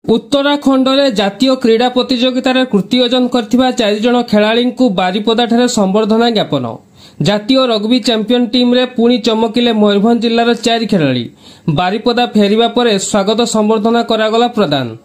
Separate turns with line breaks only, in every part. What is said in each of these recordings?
उत्तराखंड में जातीय क्रीड़ा प्रतियोगितार कृति अर्जन करथिबा 4 जण खेलाळींकु बारिपदाठारे संबर्धना ज्ञापन। जातीय रग्बी चैंपियन टीम रे पुणी चमकिले मयूरभंज जिल्लार 4 खेलाड़ी। बारिपदा फेरिबा परे स्वागत संबर्धना करागला प्रदान।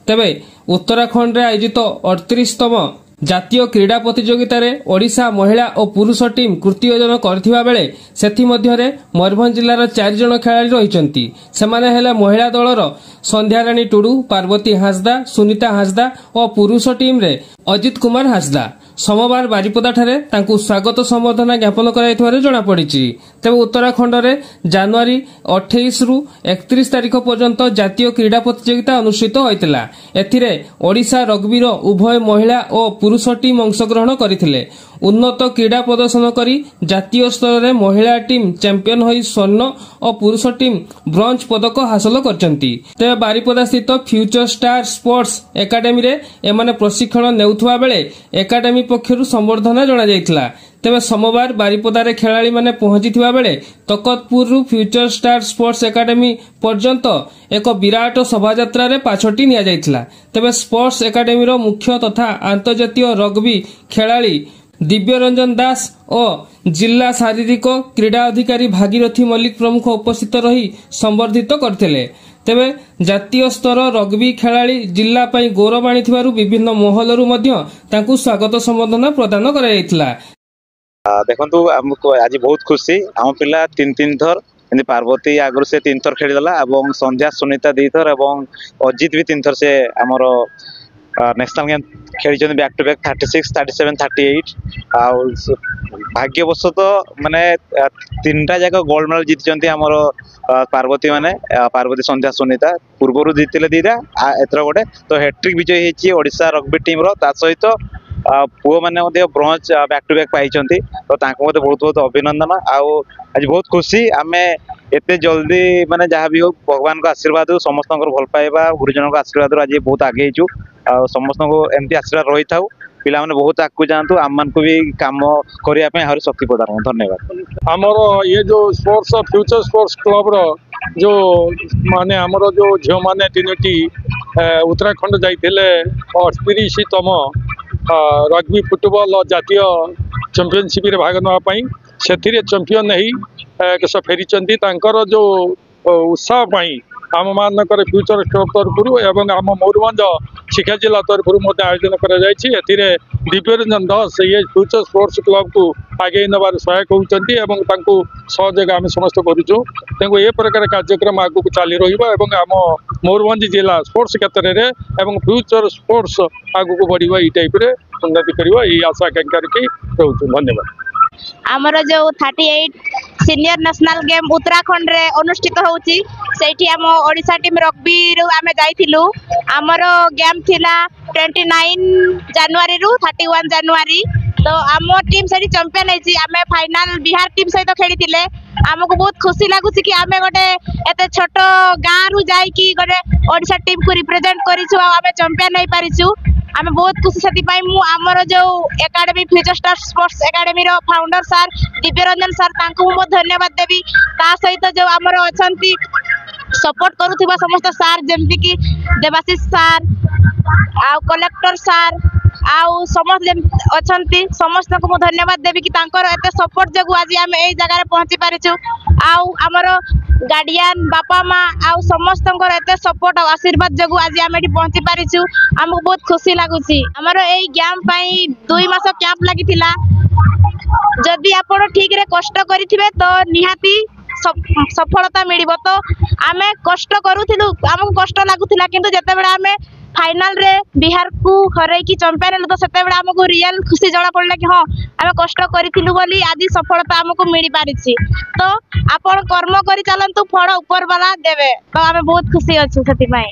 तेबे उत्तराखंड रे आयोजित 38तम जातीय क्रीड़ा प्रतियोगिता रे ओडिशा महिला और पुरुष टीम कृति अर्जन करथिबा बेले सेथि मध्यरे मयूरभंज जिल्लार 4 जण खेलाड़ी रहिचंती। सेमाने हेले महिला दलर संध्याराणी टुडू, पार्वती हांसदा, सुनीता हांसदा और पुरुष टीम रे अजित कुमार हांसदा। सोमवार बारिपदाठारे तांकु स्वागत संबर्धना ज्ञापन कराइथिबारे जणा पड़िछि। तेबे उत्तराखंड रे जनवरी 28 रु 31 तारिख पर्यंत जातीय क्रीड़ा प्रतियोगिता अनुष्ठित होइतिला। एथिरे ओडिशा रग्बीर उभय महिला और पुरुष टीम अंशग्रहण करथिले। उन्नत क्रीड़ा प्रदर्शन करी जातीय स्तर रे महिला टीम चैंपियन होई स्वर्ण और पुरुष टीम ब्रोंज पदक हासिल करचंती। तेबे बारिपदा स्थित फ्यूचर स्टार स्पोर्ट्स एकाडेमी रे एमाने प्रशिक्षण नेउथुवा बेले एकाडेमी पक्षरु संबर्धना जणा जायतिला। तेबे सोमवार बारिपदारे खेलाड़ी माने पहुंचीथिबा बेले तकतपुर रु फ्यूचर स्टार स्पोर्ट्स एकाडेमी पर्यंत एक विराट शोभायात्रा रे पाछटी निया जायतिला। तेबे स्पोर्ट्स एकाडेमी रो मुख्य तथा अंतर्जातीय रग्बी खेलाड़ी दिव्य रंजन दास और जिला शारीरिक क्रीड़ा अधिकारी भागीरथी मल्लिक प्रमुख उपस्थित रही संबर्धित करथिले। तेबे जातीय स्तर रग्बी खेलाड़ी जिला पई गौरव आनिथिबारु विभिन्न महलरु मध्य तांकु स्वागत संबर्धना प्रदान करायैतिला।
देखंतु हमको आज बहुत खुशी आम पिला तीन थर पार्वती आगु से 3 थर खेलीदेला और संध्या सुनीता 2 थर और अजित भी 3 थर से आमर नेशनल गेम खेली बैक टू बैक 36, 37, 38 भाग्यवश तो माने 3टा जाक गोल्ड मेडल जीति आमर पार्वती माने पार्वती संध्या सुनीता पूर्व जीतिले 2टा एथर गोटे तो हैट्रिक विजय होती ओडिशा रग्बी टीम रो ता सहित पुओ मैंने ब्रोंज बैक टू बैक पाई तो बहुत बहुत अभिनंदन। आज बहुत खुशी आम एते जल्दी माने जहाँ भी हो भगवान को आशीर्वाद समस्त भल पाइबा गुरुजन को आशीर्वाद आज बहुत आगे समस्त को एमती आशीर्वाद रही था पिला माने बहुत आगू जातु आम मान को भी काम करने शक्ति प्रदान। धन्यवाद।
आमर ये जो स्पोर्ट्स फ्यूचर स्पोर्ट्स क्लब रो जो माने आमर जो झील मैंने 3टी उत्तराखंड जाइए 38तम रग्बी फुटबॉल जातीय चैंपियनशिप रे भाग नापी से चैंपियन नहीं फेरी जो उत्साह आम मानक फ्यूचर क्लब तरफ एवं आम मयूरभंज शिक्षा जिला तरफ आयोजन कर दिव्य रंजन दास ये फ्यूचर स्पोर्ट्स क्लब को आगे नबार सहायक होती सहयोग आम समस्त करूँ ये प्रकार कार्यक्रम आगू चली रम मयूरभंज जिला स्पोर्ट्स क्षेत्र में फ्यूचर स्पोर्ट्स आगू बढ़िया ये टाइप उन्नति कर आशा आकांक्षा रखी रोचु। धन्यवाद।
आमर जो 38 सीनियर नेशनल गेम उत्तराखंड रे अनुष्ठित होउची सेठी आम ओडिशा टीम रग्बी रु आमे जाइथिलु। आमर गेम थिला 29 जनवरी रु 31 जनवरी तो आम टीम सेठी चैंपियन हेची। आमे फाइनल बिहार टीम सहित खेलीथिले। आमको बहुत खुशी लागुची कि आमे गोटे एते छोट गाँ रु जाई कि गोटे ओडिशा टीम को रिप्रेजेंट करिछु आ आमे चैंपियन हे पारिछु। आमे बहुत खुशी से आमर जो academy future star sports academy रो founder sir Divya Ranjan sir तांको मो धन्यवाद देवी। ता सहित जो आमर अछंती सपोर्ट करूथिबा समस्त सर जेमति कि देवाशीष सर आ कलेक्टर सर आउ समस्त अछंती समस्त को मो धन्यवाद देवी कि तांकर एते सपोर्ट जगु आज आमे एई जगह रे पहुंची पारिछु। आउ आमर गार्डियन बापा माँ आउ समस्त एते सपोर्ट और आशीर्वाद जगु आज आम ये पहुंची पारिछु। आमको बहुत खुशी लगुच। आमर यही गेम 2 मास कैंप लगी जदि आप ठीक रे कष्ट करिथिबे तो निहाती सफलता मिलिबो। तो आमे कष्ट करूथिलु आमको कष्ट लागुथिला किंतु जेतेबेले आमे फाइनल रे बिहार को हरई की चैंपियन तो सेतेबेले आमको रियल खुशी जणा पड़ला कि हाँ आमे कष्ट करिथिलु बोली आज सफलता आमको मिली पारिछि। तो आपण कर्म करि चलंतु फळ ऊपर वाला देवे तो आमे बहुत खुशी अछु सेति पई।